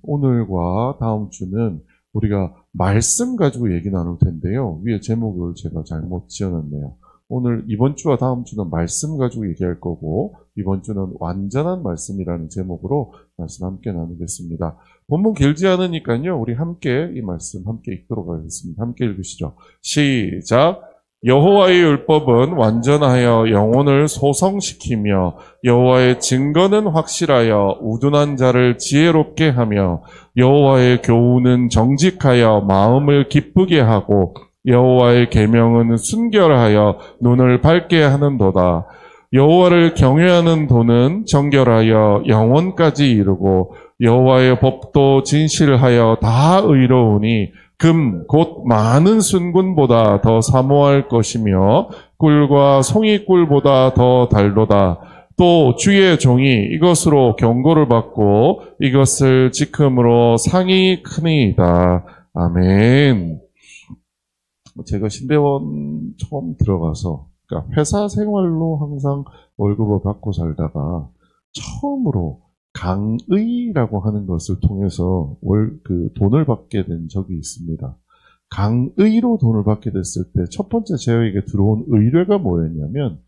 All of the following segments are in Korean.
오늘과 다음 주는 우리가 말씀 가지고 얘기 나눌 텐데요. 위에 제목을 제가 잘못 지어놨네요. 오늘 이번 주와 다음 주는 말씀 가지고 얘기할 거고, 이번 주는 완전한 말씀이라는 제목으로 말씀 함께 나누겠습니다. 본문 길지 않으니까요, 우리 함께 이 말씀 함께 읽도록 하겠습니다. 함께 읽으시죠. 시작! 여호와의 율법은 완전하여 영혼을 소성시키며 여호와의 증거는 확실하여 우둔한 자를 지혜롭게 하며 여호와의 교훈은 정직하여 마음을 기쁘게 하고 여호와의 계명은 순결하여 눈을 밝게 하는도다. 여호와를 경외하는 도는 정결하여 영혼까지 이루고 여호와의 법도 진실하여 다 의로우니 금 곧 많은 순금보다 더 사모할 것이며 꿀과 송이꿀보다 더 달도다. 또 주의 종이 이것으로 경고를 받고 이것을 지킴으로 상이 크니이다. 아멘. 제가 신대원 처음 들어가서, 그러니까 회사 생활로 항상 월급을 받고 살다가 처음으로 강의라고 하는 것을 통해서 돈을 받게 된 적이 있습니다. 강의로 돈을 받게 됐을 때 첫 번째 저에게 들어온 의뢰가 뭐였냐면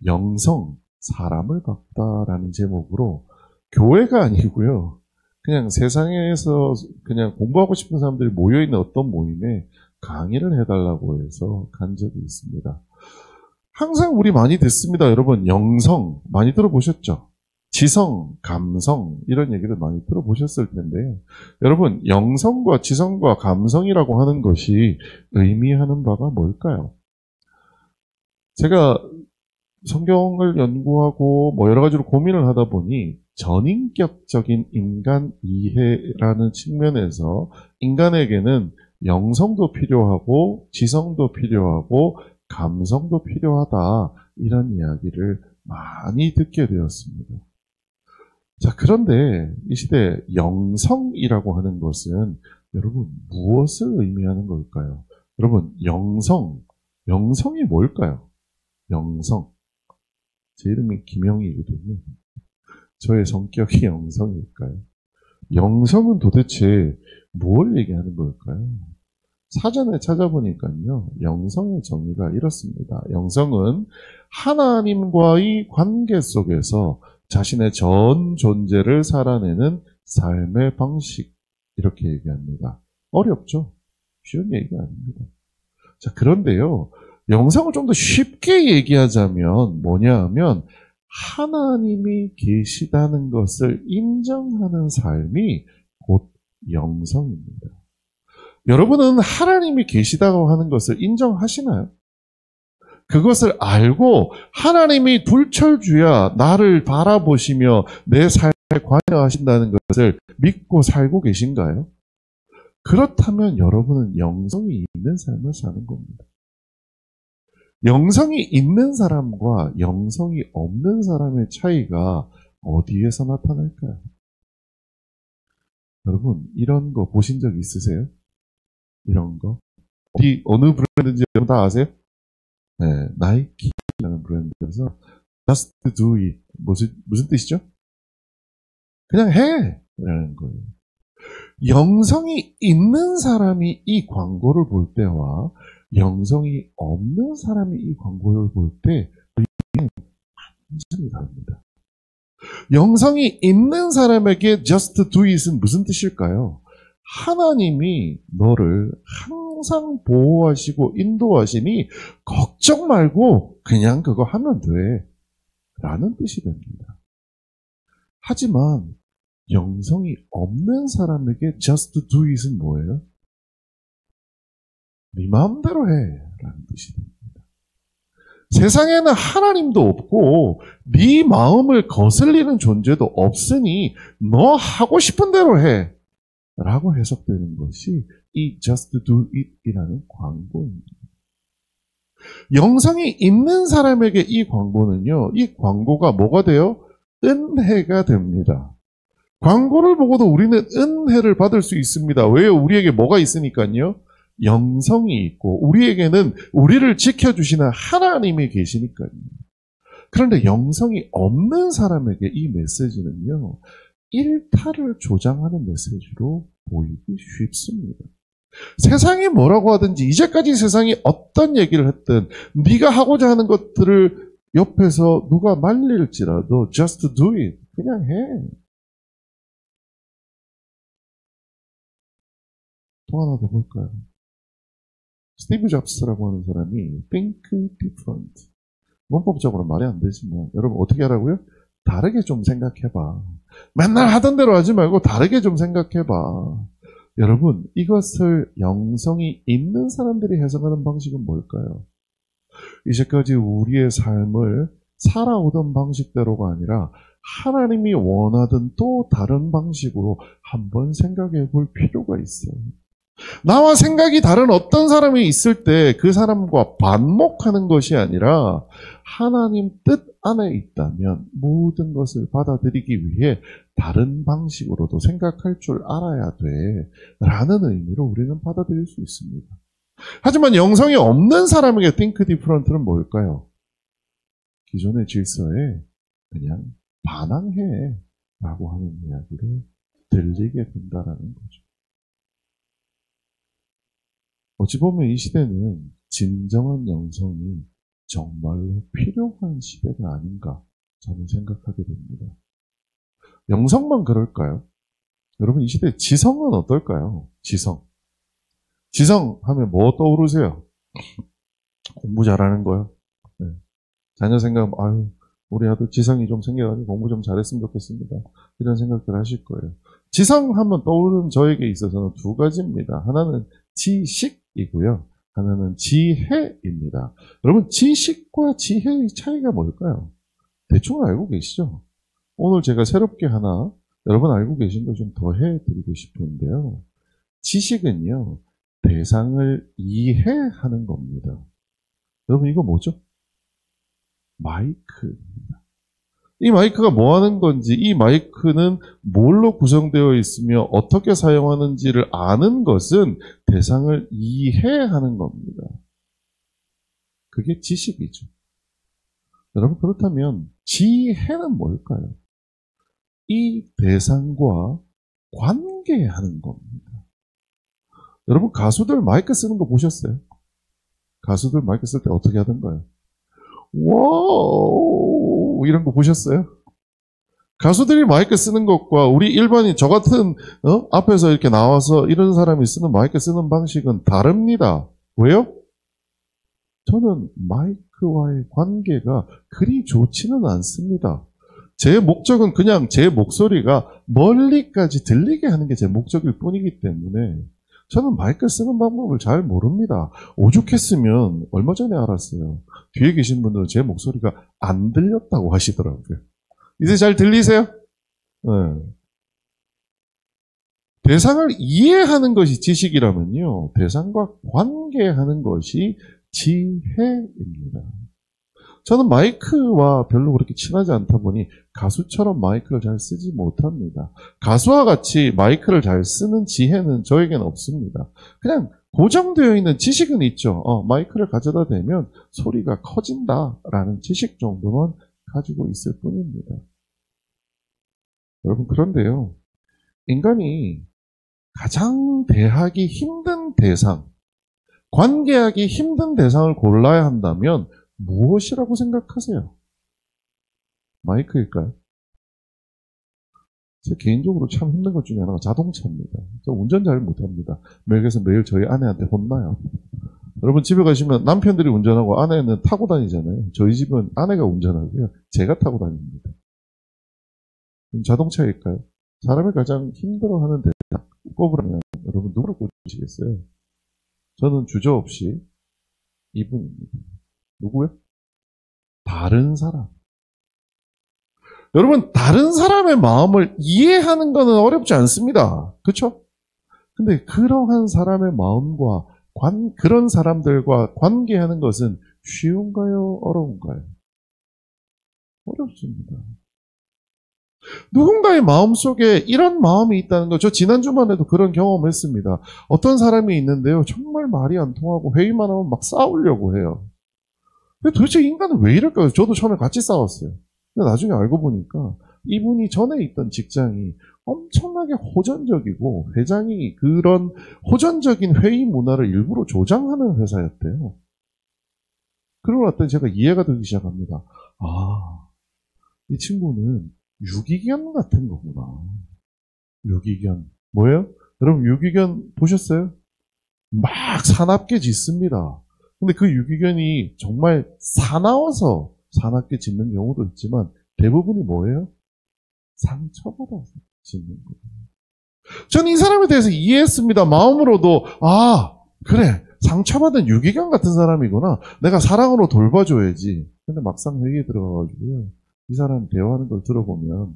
영성, 사람을 받다라는 제목으로, 교회가 아니고요. 그냥 세상에서 그냥 공부하고 싶은 사람들이 모여있는 어떤 모임에 강의를 해달라고 해서 간 적이 있습니다. 항상 우리 많이 듣습니다. 여러분, 영성 많이 들어보셨죠? 지성, 감성 이런 얘기를 많이 들어보셨을 텐데요. 여러분, 영성과 지성과 감성이라고 하는 것이 의미하는 바가 뭘까요? 제가 성경을 연구하고 여러 가지로 고민을 하다 보니 전인격적인 인간 이해라는 측면에서 인간에게는 영성도 필요하고 지성도 필요하고 감성도 필요하다, 이런 이야기를 많이 듣게 되었습니다. 자, 그런데 이 시대 영성이라고 하는 것은 여러분 무엇을 의미하는 걸까요? 여러분, 영성이 뭘까요? 영성. 제 이름이 김영희거든요. 저의 성격이 영성일까요? 영성은 도대체 뭘 얘기하는 걸까요? 사전에 찾아보니까요, 영성의 정의가 이렇습니다. 영성은 하나님과의 관계 속에서 자신의 전 존재를 살아내는 삶의 방식, 이렇게 얘기합니다. 어렵죠? 쉬운 얘기가 아닙니다. 자, 그런데요, 영성을 좀 더 쉽게 얘기하자면 뭐냐 하면 하나님이 계시다는 것을 인정하는 삶이 곧 영성입니다. 여러분은 하나님이 계시다고 하는 것을 인정하시나요? 그것을 알고 하나님이 불철주야 나를 바라보시며 내 삶에 관여하신다는 것을 믿고 살고 계신가요? 그렇다면 여러분은 영성이 있는 삶을 사는 겁니다. 영성이 있는 사람과 영성이 없는 사람의 차이가 어디에서 나타날까요? 여러분, 이런 거 보신 적 있으세요? 이런 거? 어느 브랜드인지 여러분 다 아세요? 네, 나이키라는 브랜드에서 Just do it. 무슨 뜻이죠? 그냥 해! 라는 거예요. 영성이 있는 사람이 이 광고를 볼 때와 영성이 없는 사람이 이 광고를 볼 때 의미는 완전히 다릅니다. 영성이 있는 사람에게 just do it은 무슨 뜻일까요? 하나님이 너를 항상 보호하시고 인도하시니 걱정 말고 그냥 그거 하면 돼, 라는 뜻이 됩니다. 하지만 영성이 없는 사람에게 just do it은 뭐예요? 네 마음대로 해, 라는 뜻이 됩니다. 세상에는 하나님도 없고 네 마음을 거슬리는 존재도 없으니 너 하고 싶은 대로 해, 라고 해석되는 것이 이 Just Do It이라는 광고입니다. 영성이 있는 사람에게 이 광고는요, 이 광고가 뭐가 돼요? 은혜가 됩니다. 광고를 보고도 우리는 은혜를 받을 수 있습니다. 왜요? 우리에게 뭐가 있으니까요? 영성이 있고 우리에게는 우리를 지켜주시는 하나님이 계시니까요. 그런데 영성이 없는 사람에게 이 메시지는요, 일탈을 조장하는 메시지로 보이기 쉽습니다. 세상이 뭐라고 하든지 이제까지 세상이 어떤 얘기를 했든 네가 하고자 하는 것들을 옆에서 누가 말릴지라도 just do it. 그냥 해. 또 하나 더 볼까요? 스티브 잡스라고 하는 사람이 think different. 문법적으로 말이 안 되지만 여러분 어떻게 하라고요? 다르게 좀 생각해봐. 맨날 하던 대로 하지 말고 다르게 좀 생각해봐. 여러분 이것을 영성이 있는 사람들이 해석하는 방식은 뭘까요? 이제까지 우리의 삶을 살아오던 방식대로가 아니라 하나님이 원하던 또 다른 방식으로 한번 생각해 볼 필요가 있어요. 나와 생각이 다른 어떤 사람이 있을 때 그 사람과 반목하는 것이 아니라 하나님 뜻 안에 있다면 모든 것을 받아들이기 위해 다른 방식으로도 생각할 줄 알아야 돼 라는 의미로 우리는 받아들일 수 있습니다. 하지만 영성이 없는 사람에게 think different는 뭘까요? 기존의 질서에 그냥 반항해 라고 하는 이야기를 들리게 된다라는 거죠. 어찌 보면 이 시대는 진정한 영성이 정말로 필요한 시대가 아닌가 저는 생각하게 됩니다. 영성만 그럴까요? 여러분 이 시대 지성은 어떨까요? 지성 하면 뭐 떠오르세요? 공부 잘하는 거요. 네. 자녀 생각하면 아유 우리 아들 지성이 좀 생겨가지고 공부 좀 잘했으면 좋겠습니다. 이런 생각들 하실 거예요. 지성하면 떠오르는 저에게 있어서는 두 가지입니다. 하나는 지식이고요. 하나는 지혜입니다. 여러분 지식과 지혜의 차이가 뭘까요? 대충 알고 계시죠? 오늘 제가 새롭게 하나 여러분 알고 계신 거 좀 더 해드리고 싶은데요. 지식은요. 대상을 이해하는 겁니다. 여러분 이거 뭐죠? 마이크입니다. 이 마이크가 뭐 하는 건지, 이 마이크는 뭘로 구성되어 있으며 어떻게 사용하는지를 아는 것은 대상을 이해하는 겁니다. 그게 지식이죠. 여러분 그렇다면 지혜는 뭘까요? 이 대상과 관계하는 겁니다. 여러분 가수들 마이크 쓰는 거 보셨어요? 가수들 마이크 쓸 때 어떻게 하던가요? 와우 이런 거 보셨어요? 가수들이 마이크 쓰는 것과 우리 일반인 저 같은 앞에서 이렇게 나와서 이런 사람이 쓰는 마이크 쓰는 방식은 다릅니다. 왜요? 저는 마이크와의 관계가 그리 좋지는 않습니다. 제 목적은 그냥 제 목소리가 멀리까지 들리게 하는 게 제 목적일 뿐이기 때문에 저는 마이크 쓰는 방법을 잘 모릅니다. 오죽했으면 얼마 전에 알았어요. 뒤에 계신 분들은 제 목소리가 안 들렸다고 하시더라고요. 이제 잘 들리세요? 네. 대상을 이해하는 것이 지식이라면요. 대상과 관계하는 것이 지혜입니다. 저는 마이크와 별로 그렇게 친하지 않다 보니 가수처럼 마이크를 잘 쓰지 못합니다. 가수와 같이 마이크를 잘 쓰는 지혜는 저에게는 없습니다. 그냥 고정되어 있는 지식은 있죠. 마이크를 가져다 대면 소리가 커진다라는 지식 정도만 가지고 있을 뿐입니다. 여러분 그런데요. 인간이 가장 대하기 힘든 대상, 관계하기 힘든 대상을 골라야 한다면 무엇이라고 생각하세요? 마이크일까요? 제 개인적으로 참 힘든 것 중에 하나가 자동차입니다. 저 운전 잘 못합니다. 그래서 매일 저희 아내한테 혼나요. 여러분 집에 가시면 남편들이 운전하고 아내는 타고 다니잖아요. 저희 집은 아내가 운전하고요. 제가 타고 다닙니다. 자동차일까요? 사람이 가장 힘들어하는 대상 꼽으라면 여러분 누구를 꼽으시겠어요? 저는 주저없이 이분입니다. 누구요? 다른 사람. 여러분 다른 사람의 마음을 이해하는 것은 어렵지 않습니다. 그렇죠? 근데 그러한 사람의 마음과 그런 사람들과 관계하는 것은 쉬운가요? 어려운가요? 어렵습니다. 누군가의 마음속에 이런 마음이 있다는 거, 저 지난주만 해도 그런 경험을 했습니다. 어떤 사람이 있는데요. 정말 말이 안 통하고 회의만 하면 막 싸우려고 해요. 근데 도대체 인간은 왜 이럴까요? 저도 처음에 같이 싸웠어요. 근데 나중에 알고 보니까 이분이 전에 있던 직장이 엄청나게 호전적이고 회장이 그런 호전적인 회의 문화를 일부러 조장하는 회사였대요. 그러고 났더니 제가 이해가 되기 시작합니다. 아, 이 친구는 유기견 같은 거구나. 유기견. 뭐예요? 여러분 유기견 보셨어요? 막 사납게 짖습니다. 근데 그 유기견이 정말 사나워서 사납게 짖는 경우도 있지만 대부분이 뭐예요? 상처받아서 짖는 거예요. 저는 이 사람에 대해서 이해했습니다. 마음으로도 아 그래 상처받은 유기견 같은 사람이구나. 내가 사랑으로 돌봐줘야지. 근데 막상 회의에 들어가가지고요. 이 사람 대화하는 걸 들어보면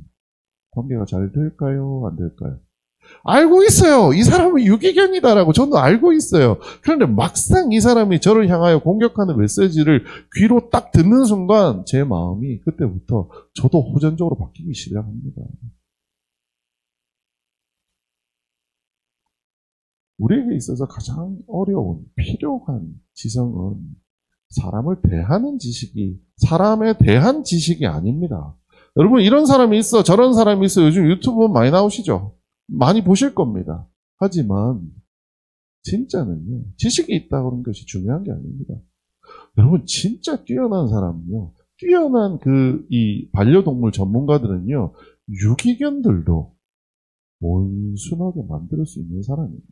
관계가 잘 될까요? 안 될까요? 알고 있어요. 이 사람은 유기견이다라고 저도 알고 있어요. 그런데 막상 이 사람이 저를 향하여 공격하는 메시지를 귀로 딱 듣는 순간 제 마음이 그때부터 저도 호전적으로 바뀌기 시작합니다. 우리에게 있어서 가장 어려운 필요한 지성은 사람을 대하는 지식이 사람에 대한 지식이 아닙니다. 여러분 이런 사람이 있어 저런 사람이 있어 요즘 유튜브 많이 나오시죠? 많이 보실 겁니다. 하지만 진짜는요. 지식이 있다고 하는 것이 중요한 게 아닙니다. 여러분 진짜 뛰어난 사람은요. 뛰어난 이 반려동물 전문가들은요. 유기견들도 온순하게 만들 수 있는 사람입니다.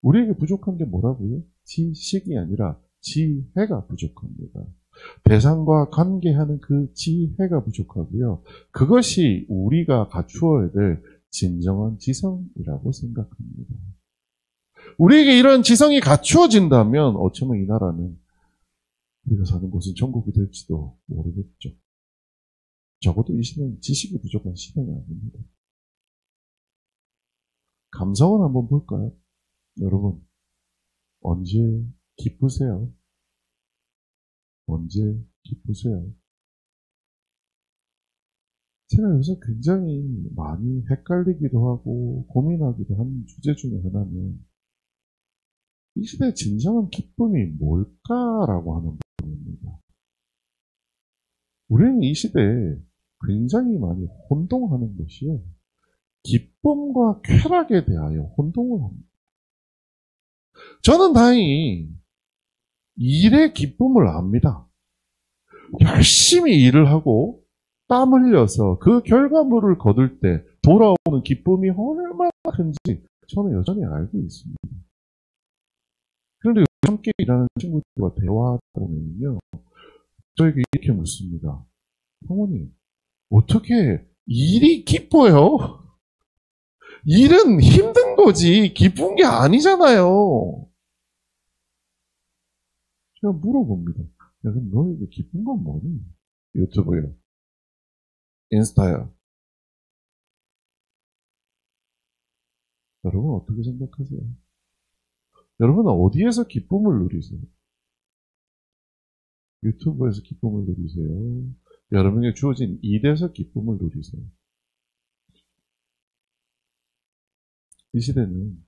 우리에게 부족한 게 뭐라고요? 지식이 아니라 지혜가 부족합니다. 대상과 관계하는 그 지혜가 부족하고요. 그것이 우리가 갖추어야 될 진정한 지성이라고 생각합니다. 우리에게 이런 지성이 갖추어진다면 어쩌면 이 나라는 우리가 사는 곳은 천국이 될지도 모르겠죠. 적어도 이 시대는 지식이 부족한 시대가 아닙니다. 감성은 한번 볼까요? 여러분 언제 기쁘세요? 언제 기쁘세요? 제가 요새 굉장히 많이 헷갈리기도 하고 고민하기도 하는 주제 중에 하나는 이 시대의 진정한 기쁨이 뭘까라고 하는 부분입니다. 우리는 이 시대에 굉장히 많이 혼동하는 것이요. 기쁨과 쾌락에 대하여 혼동을 합니다. 저는 다행히 일의 기쁨을 압니다. 열심히 일을 하고 땀 흘려서 그 결과물을 거둘 때 돌아오는 기쁨이 얼마나 큰지 저는 여전히 알고 있습니다. 그런데 함께 일하는 친구들과 대화하다 보면요. 저에게 이렇게 묻습니다. 성모님, 어떻게 일이 기뻐요? 일은 힘든 거지 기쁜 게 아니잖아요. 제가 물어봅니다. 야, 그럼 너에게 기쁜 건 뭐니? 유튜브요. 인스타요. 여러분 어떻게 생각하세요? 여러분은 어디에서 기쁨을 누리세요? 유튜브에서 기쁨을 누리세요? 여러분에게 주어진 일에서 기쁨을 누리세요? 이 시대는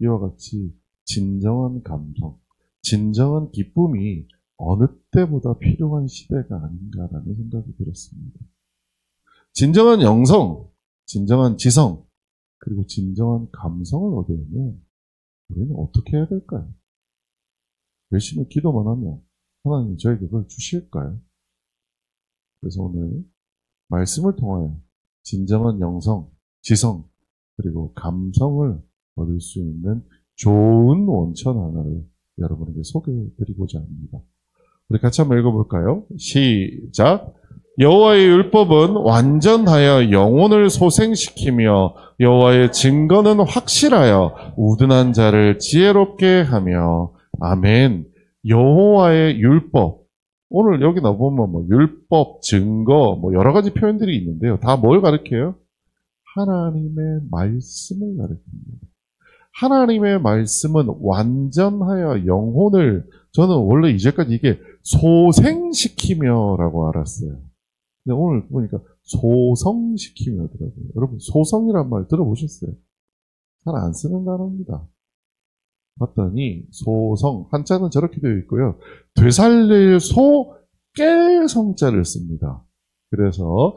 이와 같이 진정한 감성, 진정한 기쁨이 어느 때보다 필요한 시대가 아닌가라는 생각이 들었습니다. 진정한 영성, 진정한 지성, 그리고 진정한 감성을 얻으려면 우리는 어떻게 해야 될까요? 열심히 기도만 하면 하나님이 저에게 그걸 주실까요? 그래서 오늘 말씀을 통하여 진정한 영성, 지성, 그리고 감성을 얻을 수 있는 좋은 원천 하나를 여러분에게 소개해드리고자 합니다. 우리 같이 한번 읽어볼까요? 시작! 여호와의 율법은 완전하여 영혼을 소생시키며 여호와의 증거는 확실하여 우둔한 자를 지혜롭게 하며 아멘. 여호와의 율법. 오늘 여기 나보면 뭐 율법, 증거, 뭐 여러 가지 표현들이 있는데요. 다 뭘 가르쳐요? 하나님의 말씀을 가르칩니다. 하나님의 말씀은 완전하여 영혼을 저는 원래 이제까지 이게 소생시키며라고 알았어요. 근데 오늘 보니까 소성시키며더라고요. 여러분 소성이란 말 들어보셨어요? 잘 안 쓰는 단어입니다. 봤더니 소성 한자는 저렇게 되어 있고요. 되살릴 소, 깰 성자를 씁니다. 그래서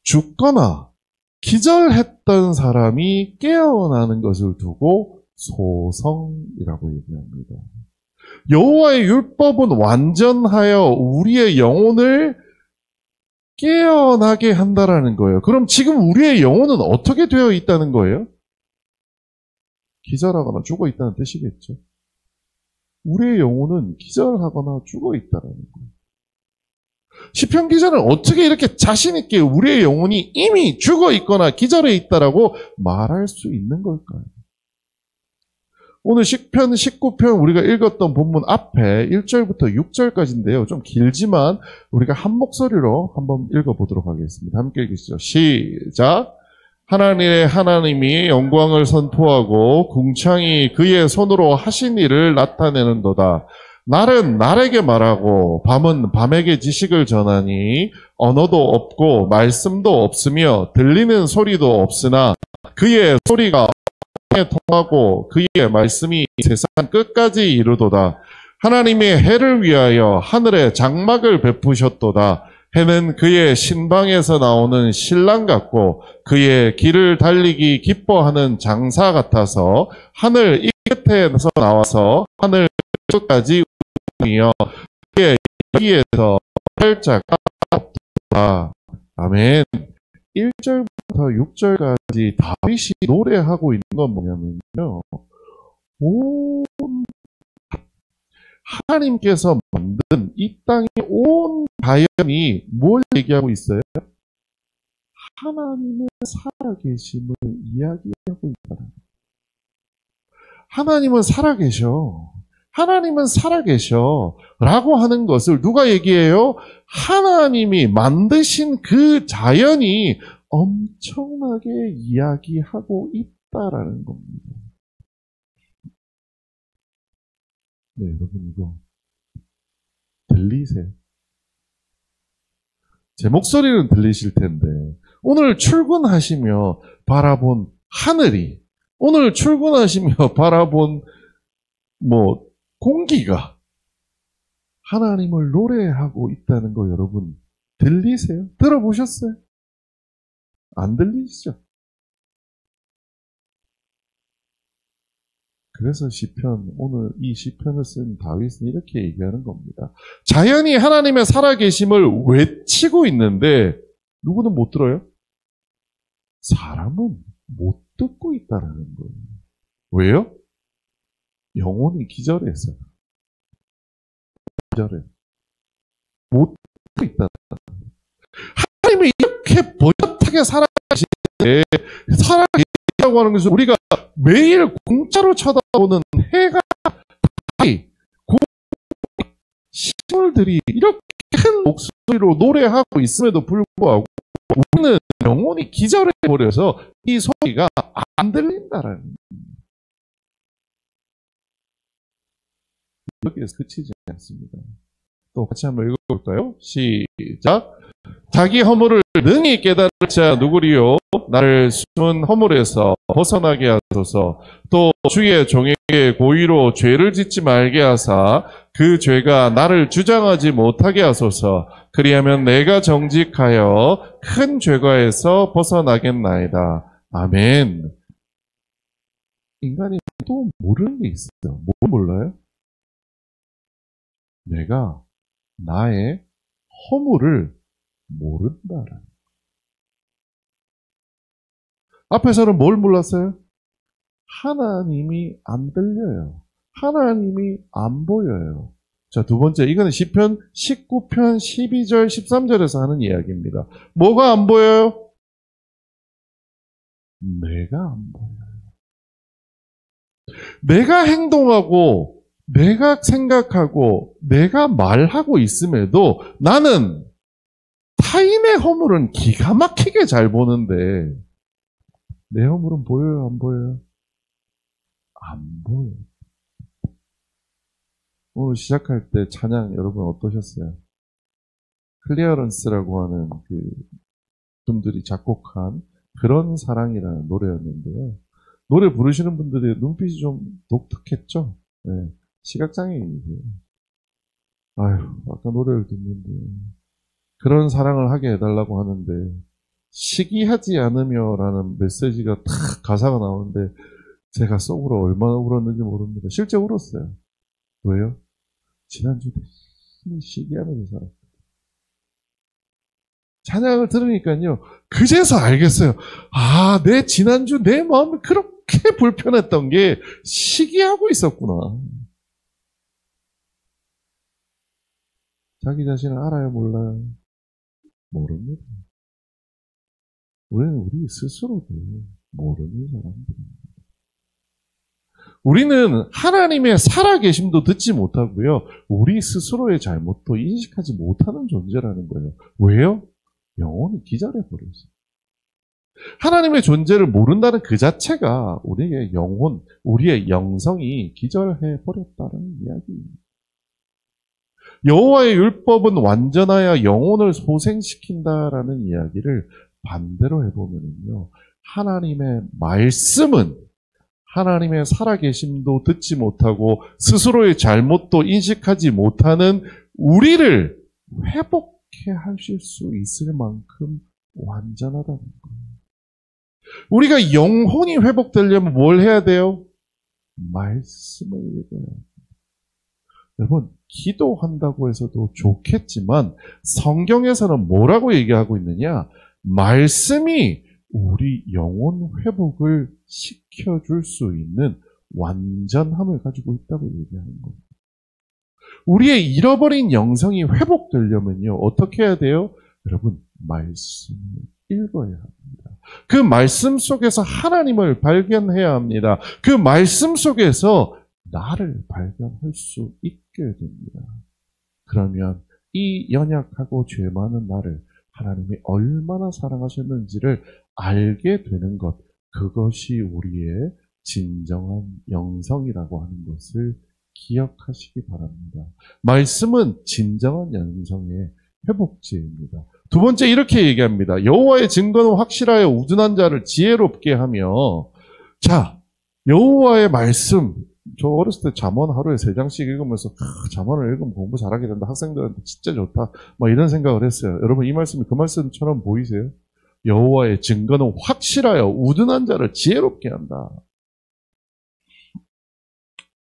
죽거나 기절했던 사람이 깨어나는 것을 두고 소성이라고 얘기합니다. 여호와의 율법은 완전하여 우리의 영혼을 깨어나게 한다라는 거예요. 그럼 지금 우리의 영혼은 어떻게 되어 있다는 거예요? 기절하거나 죽어 있다는 뜻이겠죠. 우리의 영혼은 기절하거나 죽어 있다는 거예요. 시편 기자는 어떻게 이렇게 자신 있게 우리의 영혼이 이미 죽어 있거나 기절해 있다라고 말할 수 있는 걸까요? 오늘 시편 19편 우리가 읽었던 본문 앞에 1절부터 6절까지인데요. 좀 길지만 우리가 한 목소리로 한번 읽어보도록 하겠습니다. 함께 읽으시죠. 시작! 하나님이 영광을 선포하고 궁창이 그의 손으로 하신 일을 나타내는도다. 날은 날에게 말하고 밤은 밤에게 지식을 전하니 언어도 없고 말씀도 없으며 들리는 소리도 없으나 그의 소리가 통하고 그의 말씀이 세상 끝까지 이르도다. 하나님이 해를 위하여 하늘에 장막을 베푸셨도다. 해는 그의 신방에서 나오는 신랑 같고 그의 길을 달리기 기뻐하는 장사 같아서 하늘 이 끝에서 나와서 하늘 끝까지 우니여 그의 여기에서 팔자가 없다. 아멘. 1절부터 6절까지 다윗이 노래하고 있는 건 뭐냐면요. 온 하나님께서 만든 이 땅의 온 자연이 뭘 얘기하고 있어요? 하나님의 살아계심을 이야기하고 있다. 하나님은 살아계셔. 하나님은 살아계셔. 라고 하는 것을 누가 얘기해요? 하나님이 만드신 그 자연이 엄청나게 이야기하고 있다라는 겁니다. 네, 여러분 이거 들리세요? 제 목소리는 들리실 텐데 오늘 출근하시며 바라본 하늘이 오늘 출근하시며 바라본 공기가 하나님을 노래하고 있다는 거 여러분 들리세요? 들어보셨어요? 안 들리시죠? 그래서 시편, 오늘 이 시편을 쓴 다윗은 이렇게 얘기하는 겁니다. 자연이 하나님의 살아계심을 외치고 있는데 누구는 못 들어요? 사람은 못 듣고 있다는 거예요. 왜요? 영혼이 기절해서. 기절해. 못 듣고 있다. 하나님이 이렇게 번듯하게 살아계시는데 살아계시다고 하는 것은 우리가 매일 공짜로 쳐다보는 해가 식물들이 이렇게 큰 목소리로 노래하고 있음에도 불구하고 우리는 영혼이 기절해버려서 이 소리가 안 들린다라는 여기에서 그치지 않습니다. 또 같이 한번 읽어볼까요? 시작! 자기 허물을 능히 깨달을 자 누구리요? 나를 숨은 허물에서 벗어나게 하소서. 또 주의 종에게 고의로 죄를 짓지 말게 하사 그 죄가 나를 주장하지 못하게 하소서. 그리하면 내가 정직하여 큰 죄가에서 벗어나겠나이다. 아멘. 인간이 또 모르는 게 있어요. 뭘 몰라요? 내가 나의 허물을 모른다라는. 앞에서는 뭘 몰랐어요? 하나님이 안 들려요. 하나님이 안 보여요. 자, 두 번째, 이거는 시편 19편 12절 13절에서 하는 이야기입니다. 뭐가 안 보여요? 내가 안 보여요. 내가 행동하고 내가 생각하고 내가 말하고 있음에도 나는 타인의 허물은 기가 막히게 잘 보는데 내 허물은 보여요? 안 보여요? 안 보여요. 오늘 시작할 때 찬양 여러분 어떠셨어요? 클리어런스라고 하는 그 분들이 작곡한 그런 사랑이라는 노래였는데요. 노래 부르시는 분들의 눈빛이 좀 독특했죠? 네. 시각장애인이세요. 아유, 아까 노래를 듣는데 그런 사랑을 하게 해달라고 하는데 시기하지 않으며라는 메시지가 탁 가사가 나오는데 제가 속으로 얼마나 울었는지 모릅니다. 실제 울었어요. 왜요? 지난주에 시기하면서 살았어요. 찬양을 들으니까요. 그제서 알겠어요. 아, 내 지난주 내 마음이 그렇게 불편했던 게 시기하고 있었구나. 자기 자신을 알아요, 몰라요? 모릅니다. 우리는 우리 스스로도 모르는 사람들입니다. 우리는 하나님의 살아계심도 듣지 못하고요. 우리 스스로의 잘못도 인식하지 못하는 존재라는 거예요. 왜요? 영혼이 기절해버렸어요. 하나님의 존재를 모른다는 그 자체가 우리의 영혼, 우리의 영성이 기절해버렸다는 이야기입니다. 여호와의 율법은 완전하여 영혼을 소생시킨다라는 이야기를 반대로 해보면요. 하나님의 말씀은 하나님의 살아계심도 듣지 못하고 스스로의 잘못도 인식하지 못하는 우리를 회복해 하실 수 있을 만큼 완전하다는 거예요. 우리가 영혼이 회복되려면 뭘 해야 돼요? 말씀을 읽어야 합니다. 여러분, 기도한다고 해서도 좋겠지만 성경에서는 뭐라고 얘기하고 있느냐? 말씀이 우리 영혼 회복을 시켜줄 수 있는 완전함을 가지고 있다고 얘기하는 겁니다. 우리의 잃어버린 영성이 회복되려면요. 어떻게 해야 돼요? 여러분, 말씀을 읽어야 합니다. 그 말씀 속에서 하나님을 발견해야 합니다. 그 말씀 속에서 나를 발견할 수 있게 됩니다. 그러면 이 연약하고 죄 많은 나를 하나님이 얼마나 사랑하셨는지를 알게 되는 것, 그것이 우리의 진정한 영성이라고 하는 것을 기억하시기 바랍니다. 말씀은 진정한 영성의 회복제입니다. 두 번째 이렇게 얘기합니다. 여호와의 증거는 확실하여 우둔한 자를 지혜롭게 하며, 자, 여호와의 말씀, 저 어렸을 때 잠언 하루에 3장씩 읽으면서 잠언을 읽으면 공부 잘하게 된다. 학생들한테 진짜 좋다. 막 이런 생각을 했어요. 여러분 이 말씀이 그 말씀처럼 보이세요? 여호와의 증거는 확실하여 우둔한 자를 지혜롭게 한다.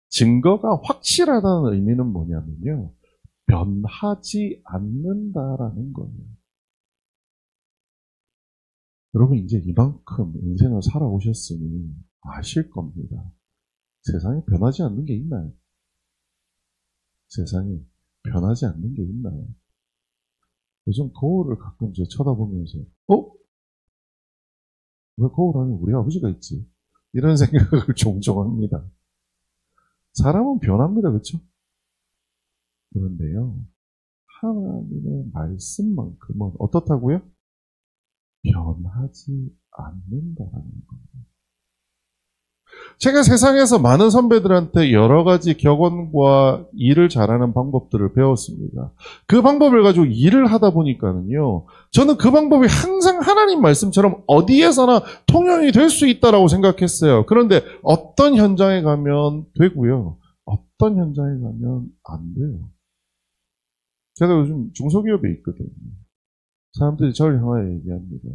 증거가 확실하다는 의미는 뭐냐면요. 변하지 않는다라는 거예요. 여러분 이제 이만큼 인생을 살아오셨으니 아실 겁니다. 세상에 변하지 않는 게 있나요? 세상에 변하지 않는 게 있나요? 요즘 거울을 가끔 쳐다보면서 왜 거울 안에 우리 아버지가 있지? 이런 생각을 종종 합니다. 사람은 변합니다. 그렇죠? 그런데요. 하나님의 말씀만큼은 어떻다고요? 변하지 않는다는 거예요. 제가 세상에서 많은 선배들한테 여러 가지 격언과 일을 잘하는 방법들을 배웠습니다. 그 방법을 가지고 일을 하다 보니까는요, 저는 그 방법이 항상 하나님 말씀처럼 어디에서나 통용이 될 수 있다라고 생각했어요. 그런데 어떤 현장에 가면 되고요, 어떤 현장에 가면 안 돼요. 제가 요즘 중소기업에 있거든요. 사람들이 저를 향하여 얘기합니다.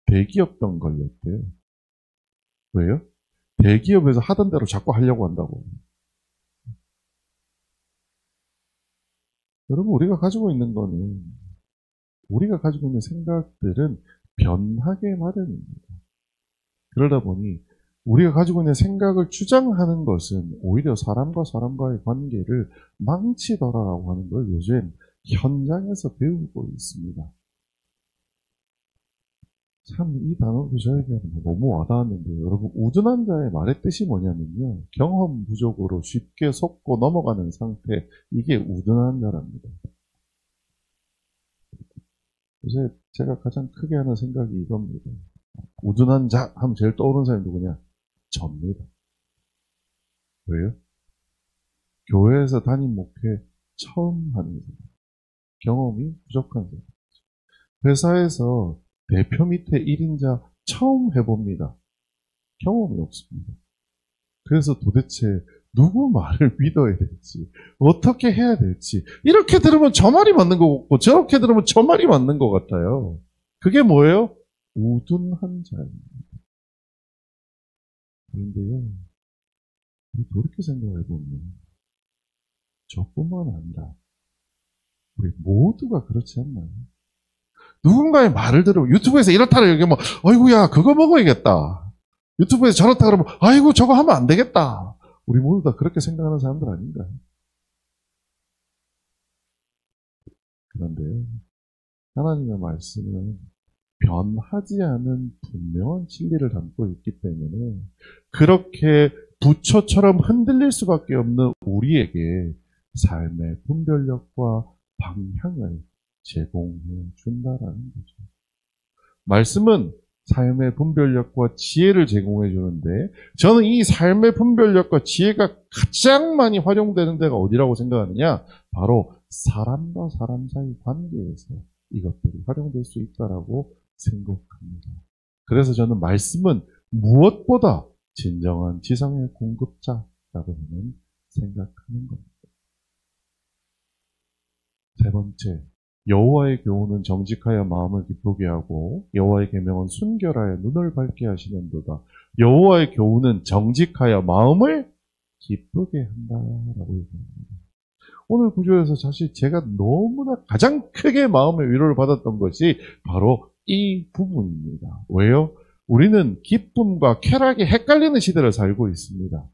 대기업병 걸렸대요. 왜요? 대기업에서 하던 대로 자꾸 하려고 한다고. 여러분, 우리가 가지고 있는 거는, 우리가 가지고 있는 생각들은 변하게 마련입니다. 그러다 보니 우리가 가지고 있는 생각을 주장하는 것은 오히려 사람과 사람과의 관계를 망치더라라고 하는 걸 요즘 현장에서 배우고 있습니다. 참 이 단어도 저에게 너무 와닿았는데요. 여러분, 우둔한 자의 말의 뜻이 뭐냐면요. 경험 부족으로 쉽게 속고 넘어가는 상태, 이게 우둔한 자랍니다. 요새 제가 가장 크게 하는 생각이 이겁니다. 우둔한 자 하면 제일 떠오르는 사람이 누구냐? 접니다. 왜요? 교회에서 담임 목회 처음 하는 사람. 경험이 부족한 사람. 회사에서 대표 밑에 1인자 처음 해봅니다. 경험이 없습니다. 그래서 도대체 누구 말을 믿어야 될지, 어떻게 해야 될지, 이렇게 들으면 저 말이 맞는 것 같고, 저렇게 들으면 저 말이 맞는 것 같아요. 그게 뭐예요? 우둔한 자입니다. 그런데요, 우리 돌이켜 생각해보면, 저뿐만 아니라, 우리 모두가 그렇지 않나요? 누군가의 말을 들으면, 유튜브에서 이렇다라 얘기하면, 아이고야, 그거 먹어야겠다. 유튜브에서 저렇다 그러면, 아이고, 저거 하면 안 되겠다. 우리 모두 다 그렇게 생각하는 사람들 아닌가요? 그런데 하나님의 말씀은 변하지 않은 분명한 진리를 담고 있기 때문에 그렇게 부초처럼 흔들릴 수밖에 없는 우리에게 삶의 분별력과 방향을 제공해 준다라는 거죠. 말씀은 삶의 분별력과 지혜를 제공해 주는데 저는 이 삶의 분별력과 지혜가 가장 많이 활용되는 데가 어디라고 생각하느냐? 바로 사람과 사람 사이 관계에서 이것들이 활용될 수 있다라고 생각합니다. 그래서 저는 말씀은 무엇보다 진정한 지성의 공급자라고 저는 생각하는 겁니다. 세 번째, 여호와의 교훈은 정직하여 마음을 기쁘게 하고 여호와의 계명은 순결하여 눈을 밝게 하시는도다. 여호와의 교훈은 정직하여 마음을 기쁘게 한다라고 얘기합니다. 오늘 구조에서 사실 제가 너무나 가장 크게 마음의 위로를 받았던 것이 바로 이 부분입니다. 왜요? 우리는 기쁨과 쾌락이 헷갈리는 시대를 살고 있습니다.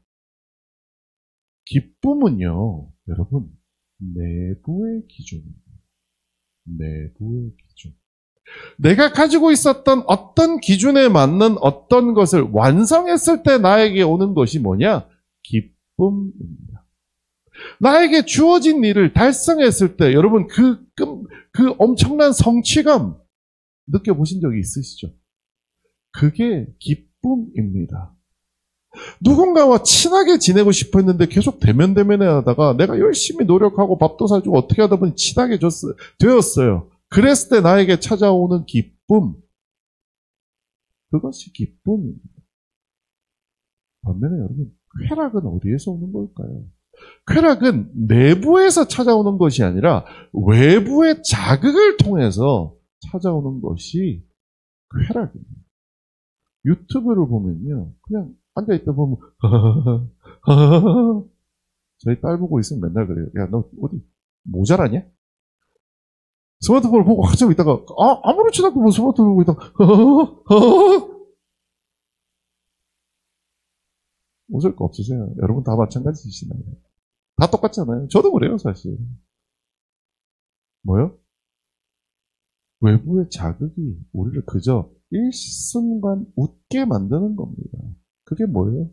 기쁨은요, 여러분, 내부의 기준입니다. 내부의 기준. 내가 가지고 있었던 어떤 기준에 맞는 어떤 것을 완성했을 때 나에게 오는 것이 뭐냐? 기쁨입니다. 나에게 주어진 일을 달성했을 때 여러분 그 엄청난 성취감 느껴보신 적이 있으시죠? 그게 기쁨입니다. 누군가와 친하게 지내고 싶어 했는데 계속 대면대면해 하다가 내가 열심히 노력하고 밥도 사주고 어떻게 하다 보니 친하게 되었어요. 그랬을 때 나에게 찾아오는 기쁨. 그것이 기쁨입니다. 반면에 여러분, 쾌락은 어디에서 오는 걸까요? 쾌락은 내부에서 찾아오는 것이 아니라 외부의 자극을 통해서 찾아오는 것이 쾌락입니다. 유튜브를 보면요. 그냥 앉아있다 보면 저희 딸 보고 있으면 맨날 그래요. 야, 너 어디 모자라냐? 스마트폰을 보고 한참 있다가 아무렇지도 않고 뭐 스마트폰을 보고 있다가 웃을 거 없으세요? 여러분 다 마찬가지시나요? 다 똑같잖아요. 저도 그래요, 사실. 뭐요? 외부의 자극이 우리를 그저 일순간 웃게 만드는 겁니다. 그게 뭐예요?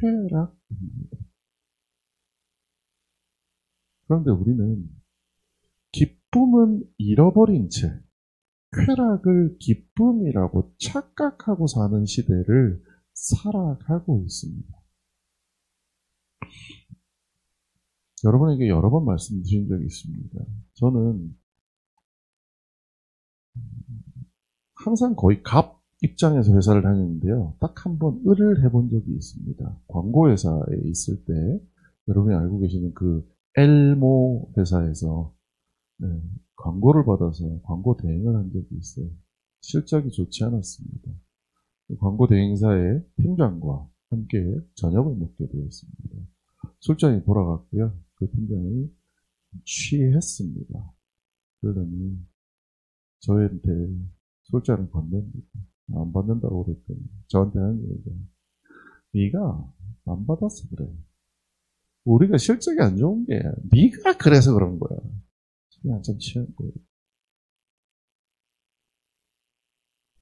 쾌락입니다. 그런데 우리는 기쁨은 잃어버린 채 쾌락을 기쁨이라고 착각하고 사는 시대를 살아가고 있습니다. 여러분에게 여러 번 말씀드린 적이 있습니다. 저는 항상 거의 갑 입장에서 회사를 다녔는데요. 딱 한 번 을을 해본 적이 있습니다. 광고회사에 있을 때 여러분이 알고 계시는 그 엘모 회사에서 광고를 받아서 광고 대행을 한 적이 있어요. 실적이 좋지 않았습니다. 광고 대행사의 팀장과 함께 저녁을 먹게 되었습니다. 술잔이 돌아갔고요. 그 팀장이 취했습니다. 그러더니 저한테 술잔을 건넵니다. 안 받는다고 그랬더니 저한테 하는 얘기가 네가 안 받아서 그래. 우리가 실적이 안 좋은 게 네가 그래서 그런 거야. 술이 한참 취한 거예요.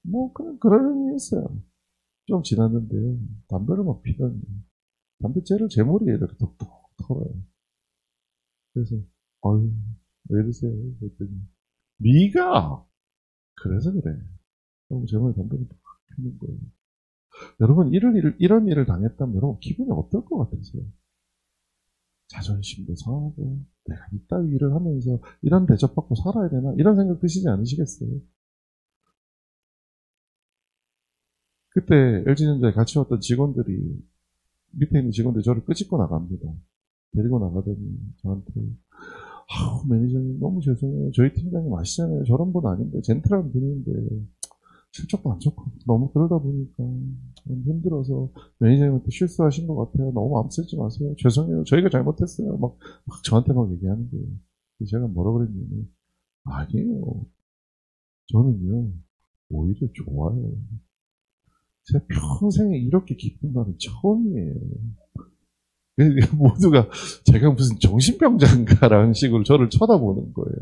뭐 그냥 그러려니 했어요. 좀 지났는데 담배를 막 피더니 담배째를 제 머리에 이렇게 톡톡 털어요. 그래서 아유 왜 이러세요? 그랬더니 네가 그래서 그래. 그럼 제 머리에 담배를 팍 피는 거예요. 여러분 이런 일을 당했다면 여러분 기분이 어떨 것 같으세요? 자존심도 상하고 내가 이따위 일을 하면서 이런 대접받고 살아야 되나? 이런 생각 드시지 않으시겠어요? 그때 LG전자에 같이 왔던 직원들이 밑에 있는 직원들 저를 끄집고 나갑니다. 데리고 나가더니 저한테 매니저님 너무 죄송해요. 저희 팀장님 아시잖아요. 저런 분 아닌데 젠틀한 분인데 실적도 안 좋고 너무 그러다 보니까 너무 힘들어서 매니저님한테 실수하신 것 같아요. 너무 마음 쓰지 마세요. 죄송해요. 저희가 잘못했어요. 막 저한테 막 얘기하는 거예요. 제가 뭐라 그랬냐면 아니에요. 저는요 오히려 좋아요. 제 평생에 이렇게 기쁜 날은 처음이에요. 모두가 제가 무슨 정신병자인가라는 식으로 저를 쳐다보는 거예요.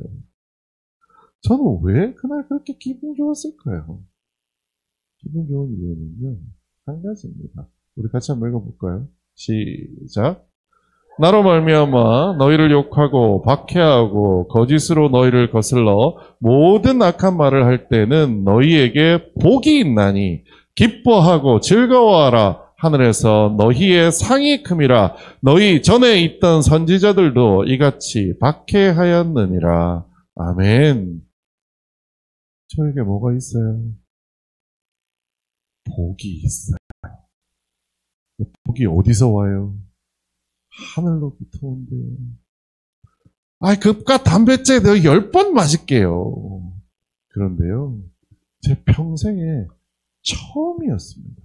저는 왜 그날 그렇게 기분 좋았을까요? 기분 좋은 이유는요, 한 가지입니다. 우리 같이 한번 읽어볼까요? 시작. 나로 말미암아 너희를 욕하고 박해하고 거짓으로 너희를 거슬러 모든 악한 말을 할 때는 너희에게 복이 있나니 기뻐하고 즐거워하라. 하늘에서 너희의 상이 큼이라. 너희 전에 있던 선지자들도 이같이 박해하였느니라. 아멘. 저에게 뭐가 있어요? 복이 있어요. 복이 어디서 와요? 하늘로부터 온대요. 급과 단백질 내가 10번 맞을게요. 그런데요, 제 평생에 처음이었습니다.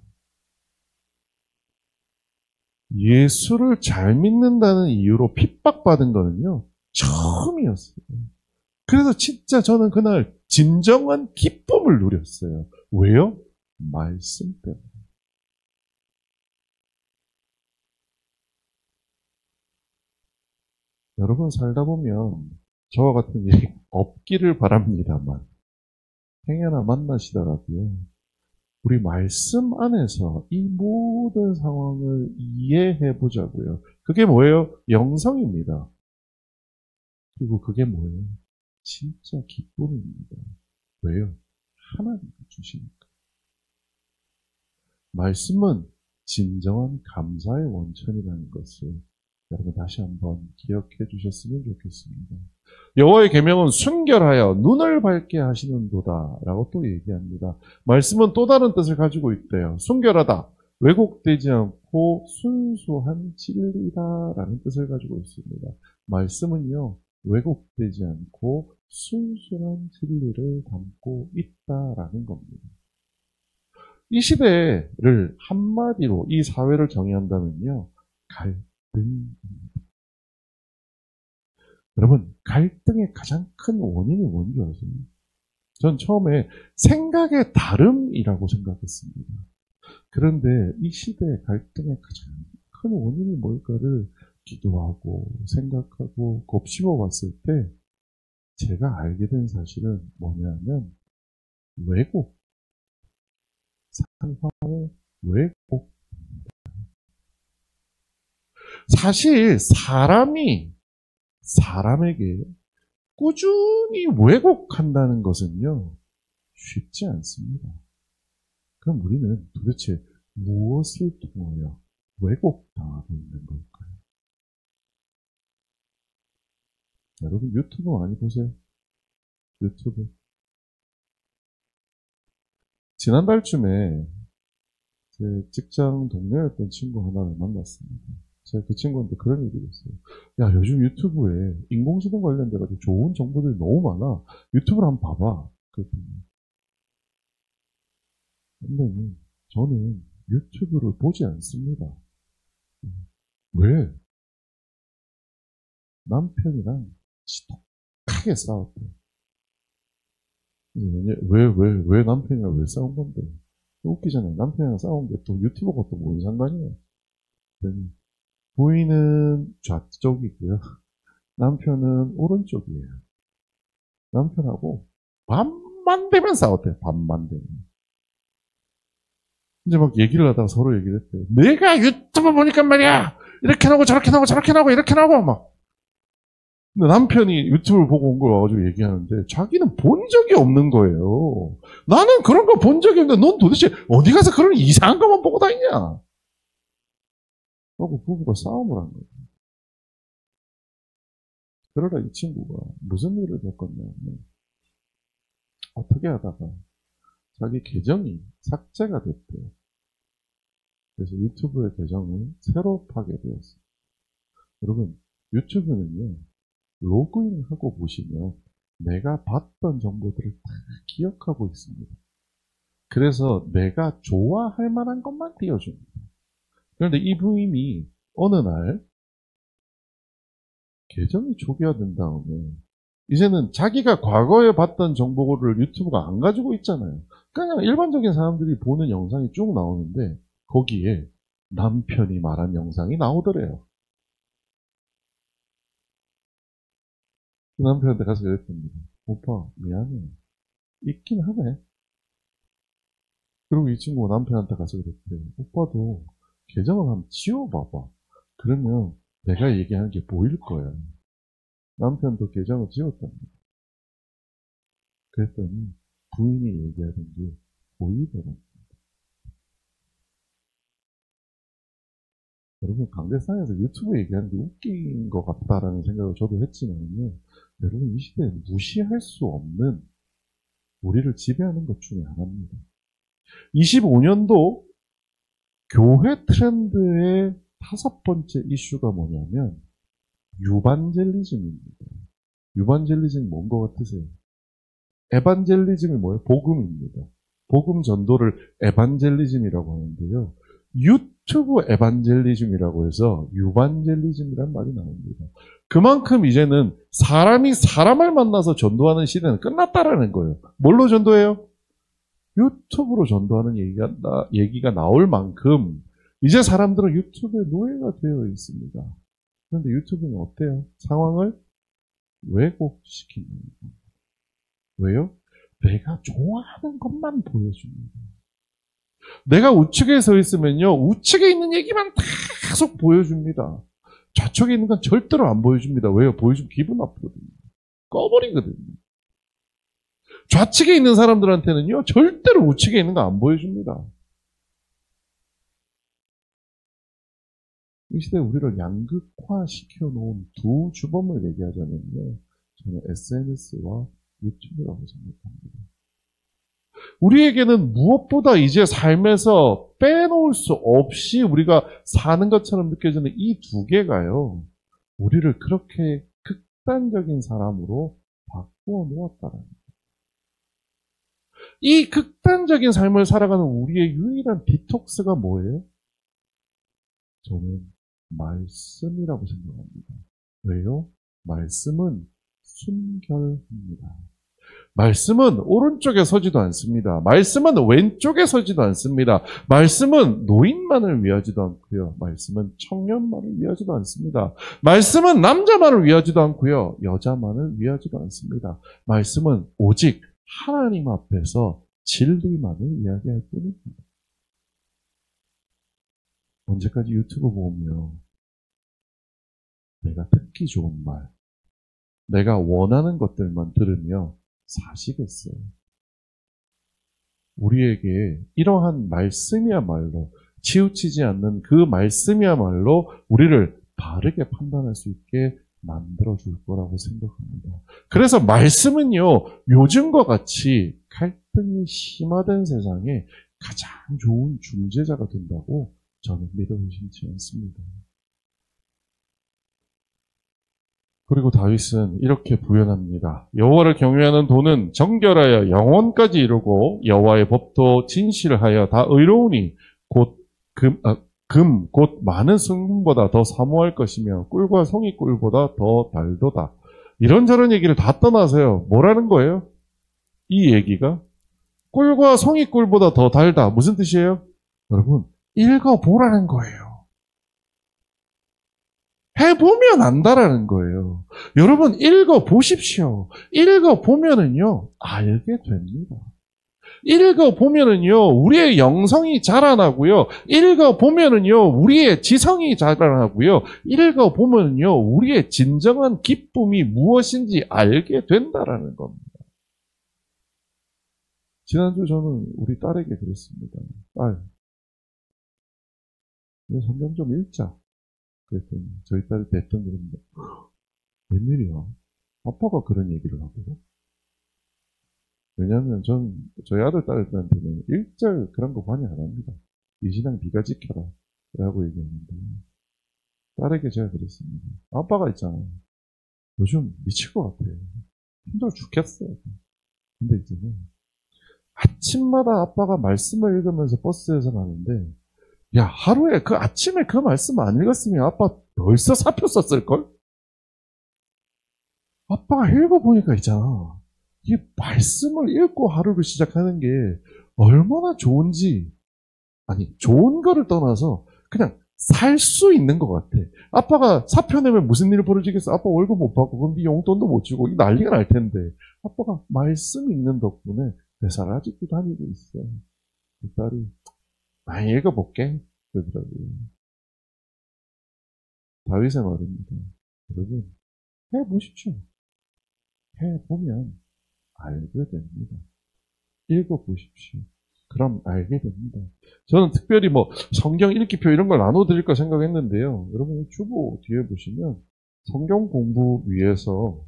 예수를 잘 믿는다는 이유로 핍박받은 거는요, 처음이었어요. 그래서 진짜 저는 그날 진정한 기쁨을 누렸어요. 왜요? 말씀 때문에. 여러분 살다 보면 저와 같은 일이 없기를 바랍니다만 행여나 만나시더라도요. 우리 말씀 안에서 이 모든 상황을 이해해 보자고요. 그게 뭐예요? 영성입니다. 그리고 그게 뭐예요? 진짜 기쁨입니다. 왜요? 하나님이 주시니까. 말씀은 진정한 감사의 원천이라는 것을 여러분 다시 한번 기억해 주셨으면 좋겠습니다. 여호와의 계명은 순결하여 눈을 밝게 하시는도다 라고 또 얘기합니다. 말씀은 또 다른 뜻을 가지고 있대요. 순결하다, 왜곡되지 않고 순수한 진리다 라는 뜻을 가지고 있습니다. 말씀은요, 왜곡되지 않고 순수한 진리를 담고 있다라는 겁니다. 이 시대를 한마디로 이 사회를 정의한다면요, 갈등입니다. 여러분, 갈등의 가장 큰 원인이 뭔지 아세요? 전 처음에 생각의 다름이라고 생각했습니다. 그런데 이 시대의 갈등의 가장 큰 원인이 뭘까를 기도하고 생각하고 곱씹어 봤을 때 제가 알게 된 사실은 뭐냐면 왜곡, 상황의 왜곡. 사실 사람에게 꾸준히 왜곡한다는 것은요, 쉽지 않습니다. 그럼 우리는 도대체 무엇을 통하여 왜곡당하고 있는 걸까요? 여러분 유튜브 많이 보세요. 유튜브. 지난달쯤에 제 직장 동료였던 친구 하나를 만났습니다. 제가 그 친구한테 그런 얘기를 했어요. 야, 요즘 유튜브에 인공지능 관련돼가지고 좋은 정보들이 너무 많아. 유튜브를 한번 봐봐. 그랬더니, 선생님, 저는 유튜브를 보지 않습니다. 왜? 남편이랑 지독하게 싸웠대요. 왜 남편이랑 왜 싸운 건데? 웃기잖아요. 남편이랑 싸우는데 또 유튜버가 또 뭔 상관이에요? 부인은 좌쪽이고요. 남편은 오른쪽이에요. 남편하고 밤만 되면 싸웠대요. 밤만 되면. 이제 막 얘기를 하다가 서로 얘기를 했대요. 내가 유튜브 보니까 말이야! 이렇게 나오고 저렇게 나오고 저렇게 나오고 이렇게 나오고 막. 근데 남편이 유튜브를 보고 온 걸 와가지고 얘기하는데 자기는 본 적이 없는 거예요. 나는 그런 거 본 적이 없는데 넌 도대체 어디 가서 그런 이상한 것만 보고 다니냐? 하고 부부가 싸움을 한 거예요. 그러다 이 친구가 무슨 일을 겪었냐면 어떻게 하다가 자기 계정이 삭제가 됐대요. 그래서 유튜브의 계정을 새로 파괴되었어요. 여러분, 유튜브는요, 로그인하고 보시면 내가 봤던 정보들을 다 기억하고 있습니다. 그래서 내가 좋아할 만한 것만 띄워줍니다. 그런데 이 부인이 어느 날 계정이 초기화된 다음에 이제는 자기가 과거에 봤던 정보를 유튜브가 안 가지고 있잖아요. 그냥 일반적인 사람들이 보는 영상이 쭉 나오는데 거기에 남편이 말한 영상이 나오더래요. 그 남편한테 가서 그랬답니다. 오빠 미안해. 있긴 하네. 그리고 이 친구가 남편한테 가서 그랬대요. 오빠도 계정을 한번 지워봐봐. 그러면 내가 얘기하는 게 보일 거야. 남편도 계정을 지웠답니다. 그랬더니 부인이 얘기하는 게 보이더라고요. 여러분, 강대상에서 유튜브 얘기하는 게 웃긴 것 같다라는 생각을 저도 했지만요. 여러분, 이 시대에 무시할 수 없는 우리를 지배하는 것 중에 하나입니다. 25년도 교회 트렌드의 5번째 이슈가 뭐냐면 유반젤리즘입니다. 유반젤리즘 뭔 것 같으세요? 에반젤리즘이 뭐예요? 복음입니다. 복음 전도를 에반젤리즘이라고 하는데요. 유튜브 에반젤리즘이라고 해서 유반젤리즘이란 말이 나옵니다. 그만큼 이제는 사람이 사람을 만나서 전도하는 시대는 끝났다라는 거예요. 뭘로 전도해요? 유튜브로 전도하는 얘기가 나올 만큼 이제 사람들은 유튜브의 노예가 되어 있습니다. 그런데 유튜브는 어때요? 상황을 왜곡시키는 거예요. 왜요? 내가 좋아하는 것만 보여줍니다. 내가 우측에 서 있으면요, 우측에 있는 얘기만 계속 보여줍니다. 좌측에 있는 건 절대로 안 보여줍니다. 왜요? 보여주면 기분 나쁘거든요. 꺼버리거든요. 좌측에 있는 사람들한테는요, 절대로 우측에 있는 거 안 보여줍니다. 이 시대에 우리를 양극화시켜 놓은 두 주범을 얘기하자면요, 저는 SNS와 유튜브라고 생각합니다. 우리에게는 무엇보다 이제 삶에서 빼놓을 수 없이 우리가 사는 것처럼 느껴지는 이 두 개가요, 우리를 그렇게 극단적인 사람으로 바꾸어 놓았다는 거예요. 이 극단적인 삶을 살아가는 우리의 유일한 디톡스가 뭐예요? 저는 말씀이라고 생각합니다. 왜요? 말씀은 순결합니다. 말씀은 오른쪽에 서지도 않습니다. 말씀은 왼쪽에 서지도 않습니다. 말씀은 노인만을 위하지도 않고요. 말씀은 청년만을 위하지도 않습니다. 말씀은 남자만을 위하지도 않고요. 여자만을 위하지도 않습니다. 말씀은 오직 하나님 앞에서 진리만을 이야기할 뿐입니다. 언제까지 유튜브 보면 내가 듣기 좋은 말, 내가 원하는 것들만 들으며 사시겠어요? 우리에게 이러한 말씀이야말로, 치우치지 않는 그 말씀이야말로 우리를 바르게 판단할 수 있게 만들어줄 거라고 생각합니다. 그래서 말씀은요, 요즘과 같이 갈등이 심화된 세상에 가장 좋은 중재자가 된다고 저는 믿어 의심치 않습니다. 그리고 다윗은 이렇게 부연합니다. 여호와를 경외하는 도는 정결하여 영원까지 이루고 여호와의 법도 진실하여 다 의로우니 곧 곧 많은 승금보다 더 사모할 것이며 꿀과 송이 꿀보다 더 달도다. 이런저런 얘기를 다 떠나서요. 뭐라는 거예요? 이 얘기가 꿀과 송이 꿀보다 더 달다. 무슨 뜻이에요? 여러분, 읽어보라는 거예요. 해보면 안다라는 거예요. 여러분, 읽어보십시오. 읽어보면은요, 알게 됩니다. 읽어보면은요, 우리의 영성이 자라나고요. 읽어보면은요, 우리의 지성이 자라나고요. 읽어보면은요, 우리의 진정한 기쁨이 무엇인지 알게 된다라는 겁니다. 지난주 저는 우리 딸에게 그랬습니다. 딸, 성경 좀 읽자. 그랬더니 저희 딸이 대뜸 그럽니다. 웬일이야? 아빠가 그런 얘기를 하고. 왜냐하면 저희 아들 딸들한테는 일절 그런 거 관여 안 합니다. 이 신앙 네가 지켜라 라고 얘기했는데 딸에게 제가 그랬습니다. 아빠가 있잖아요. 요즘 미칠 것 같아요. 힘들어 죽겠어요. 근데 이제는 아침마다 아빠가 말씀을 읽으면서 버스에서 가는데 야, 하루에 그 아침에 그 말씀 안 읽었으면 아빠 벌써 사표 썼을걸? 아빠가 읽어보니까 있잖아. 이 말씀을 읽고 하루를 시작하는 게 얼마나 좋은지, 아니, 좋은 거를 떠나서 그냥 살 수 있는 것 같아. 아빠가 사표 내면 무슨 일이 벌어지겠어? 아빠 월급 못 받고, 그럼 네 용돈도 못 주고, 난리가 날 텐데. 아빠가 말씀 읽는 덕분에 회사를 아직도 다니고 있어. 그 딸이, 많이 읽어볼게. 그러더라고요. 다윗의 말입니다. 여러분, 해보십시오. 해보면 알게 됩니다. 읽어보십시오. 그럼 알게 됩니다. 저는 특별히 뭐 성경 읽기표 이런 걸 나눠드릴까 생각했는데요. 여러분 주보 뒤에 보시면 성경 공부 위해서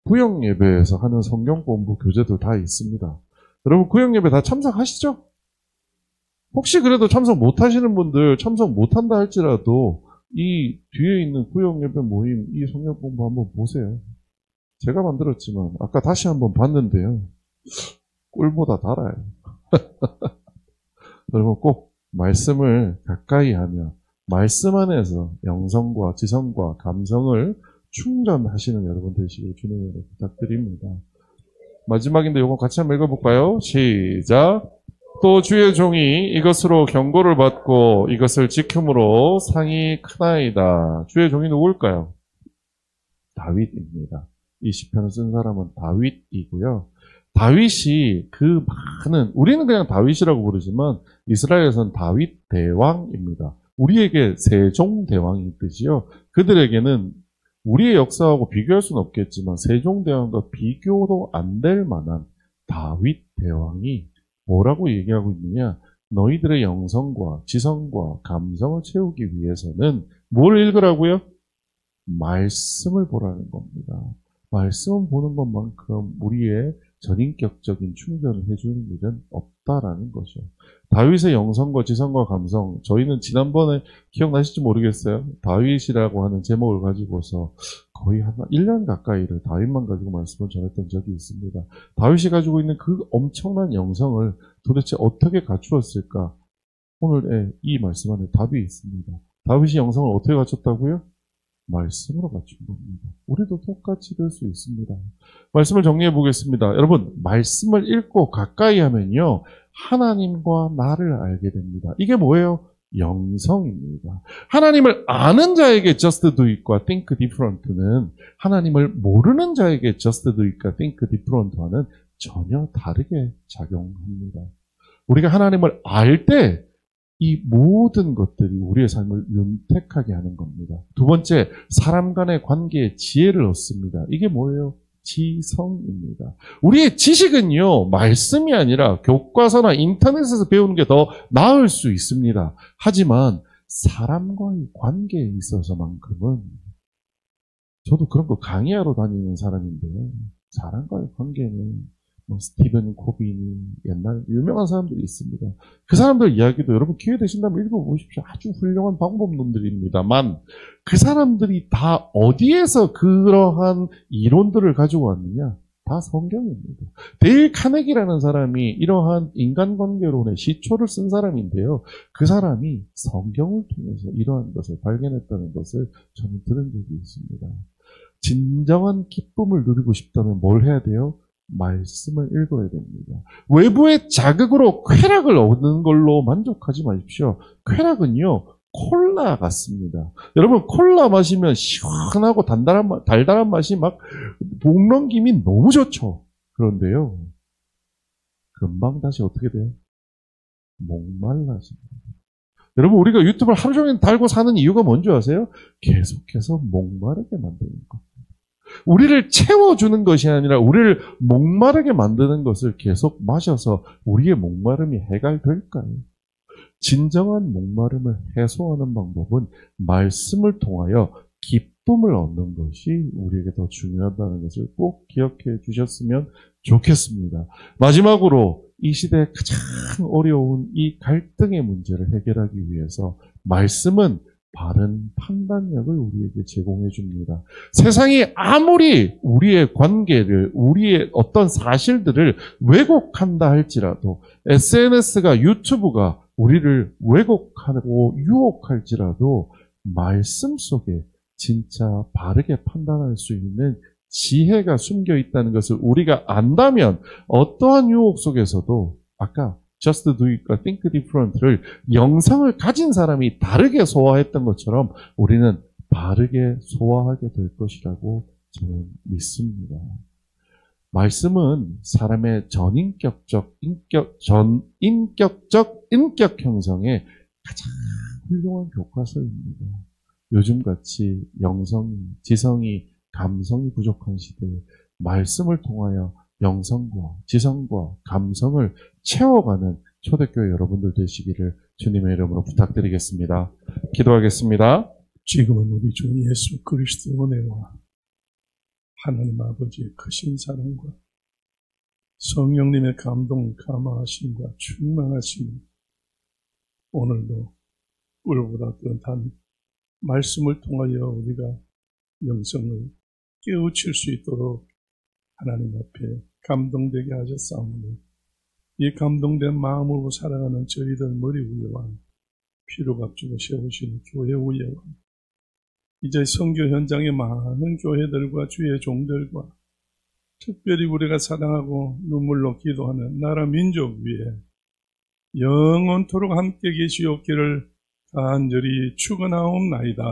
구역 예배에서 하는 성경 공부 교재도 다 있습니다. 여러분 구역 예배 다 참석하시죠? 혹시 그래도 참석 못하시는 분들 참석 못한다 할지라도 이 뒤에 있는 구역 예배 모임 이 성경 공부 한번 보세요. 제가 만들었지만 아까 다시 한번 봤는데요. 꿀보다 달아요. 여러분 꼭 말씀을 가까이 하며 말씀 안에서 영성과 지성과 감성을 충전하시는 여러분 되시길 주님으로 부탁드립니다. 마지막인데 이거 같이 한번 읽어볼까요? 시작! 또 주의 종이 이것으로 경고를 받고 이것을 지킴으로 상이 크나이다. 주의 종이 누굴까요? 다윗입니다. 이 시편을 쓴 사람은 다윗이고요. 다윗이 그 많은, 우리는 그냥 다윗이라고 부르지만 이스라엘에서는 다윗 대왕입니다. 우리에게 세종 대왕이 있듯이요. 그들에게는 우리의 역사하고 비교할 수는 없겠지만 세종 대왕과 비교도 안 될 만한 다윗 대왕이 뭐라고 얘기하고 있느냐? 너희들의 영성과 지성과 감성을 채우기 위해서는 뭘 읽으라고요? 말씀을 보라는 겁니다. 말씀을 보는 것만큼 우리의 전인격적인 충전을 해주는 일은 없다라는 거죠. 다윗의 영성과 지성과 감성, 저희는 지난번에 기억나실지 모르겠어요. 다윗이라고 하는 제목을 가지고서 거의 한 1년 가까이를 다윗만 가지고 말씀을 전했던 적이 있습니다. 다윗이 가지고 있는 그 엄청난 영성을 도대체 어떻게 갖추었을까? 오늘의 이 말씀 안에 답이 있습니다. 다윗이 영성을 어떻게 갖췄다고요? 말씀으로 갖춘 겁니다. 우리도 똑같이 될 수 있습니다. 말씀을 정리해 보겠습니다. 여러분, 말씀을 읽고 가까이 하면요, 하나님과 나를 알게 됩니다. 이게 뭐예요? 영성입니다. 하나님을 아는 자에게 just do it과 think different는 하나님을 모르는 자에게 just do it과 think different와는 전혀 다르게 작용합니다. 우리가 하나님을 알 때 이 모든 것들이 우리의 삶을 윤택하게 하는 겁니다. 두 번째, 사람 간의 관계에 지혜를 얻습니다. 이게 뭐예요? 지성입니다. 우리의 지식은요, 말씀이 아니라 교과서나 인터넷에서 배우는 게 더 나을 수 있습니다. 하지만 사람과의 관계에 있어서만큼은 저도 그런 거 강의하러 다니는 사람인데요. 사람과의 관계는 스티븐 코비니 옛날 유명한 사람들이 있습니다. 그 사람들 이야기도 여러분 기회 되신다면 읽어보십시오. 아주 훌륭한 방법론들입니다만 그 사람들이 다 어디에서 그러한 이론들을 가지고 왔느냐? 다 성경입니다. 데일 카네기라는 사람이 이러한 인간관계론의 시초를 쓴 사람인데요. 그 사람이 성경을 통해서 이러한 것을 발견했다는 것을 저는 들은 적이 있습니다. 진정한 기쁨을 누리고 싶다면 뭘 해야 돼요? 말씀을 읽어야 됩니다. 외부의 자극으로 쾌락을 얻는 걸로 만족하지 마십시오. 쾌락은요, 콜라 같습니다. 여러분, 콜라 마시면 시원하고 달달한 맛이 막 목넘김이 너무 좋죠. 그런데요, 금방 다시 어떻게 돼요? 목말라집니다. 여러분, 우리가 유튜브를 하루 종일 달고 사는 이유가 뭔지 아세요? 계속해서 목마르게 만드는 것. 우리를 채워주는 것이 아니라 우리를 목마르게 만드는 것을 계속 마셔서 우리의 목마름이 해결될까요? 진정한 목마름을 해소하는 방법은 말씀을 통하여 기쁨을 얻는 것이 우리에게 더 중요하다는 것을 꼭 기억해 주셨으면 좋겠습니다. 마지막으로 이 시대에 가장 어려운 이 갈등의 문제를 해결하기 위해서 말씀은 바른 판단력을 우리에게 제공해 줍니다. 세상이 아무리 우리의 관계를, 우리의 어떤 사실들을 왜곡한다 할지라도, SNS가, 유튜브가 우리를 왜곡하고 유혹할지라도 말씀 속에 진짜 바르게 판단할 수 있는 지혜가 숨겨 있다는 것을 우리가 안다면 어떠한 유혹 속에서도 아까 Just do it과 think different를 영성을 가진 사람이 다르게 소화했던 것처럼 우리는 바르게 소화하게 될 것이라고 저는 믿습니다. 말씀은 사람의 전인격적 인격 형성에 가장 훌륭한 교과서입니다. 요즘같이 영성이, 지성이, 감성이 부족한 시대에 말씀을 통하여 영성과 지성과 감성을 채워가는 초대교회 여러분들 되시기를 주님의 이름으로 부탁드리겠습니다. 기도하겠습니다. 지금은 우리 주 예수 그리스도 은혜와 하나님 아버지의 크신 사랑과 성령님의 감동, 감화하심과 충만하심이 오늘도 꿀보다 뜨뜻한 말씀을 통하여 우리가 영성을 깨우칠 수 있도록 하나님 앞에 감동되게 하셨사오니 이 감동된 마음으로 살아가는 저희들 머리 위에와 피로 값주고 세우신 교회 위에와 이제 선교 현장의 많은 교회들과 주의 종들과 특별히 우리가 사랑하고 눈물로 기도하는 나라 민족 위에 영원토록 함께 계시옵기를 간절히 축원하옵나이다.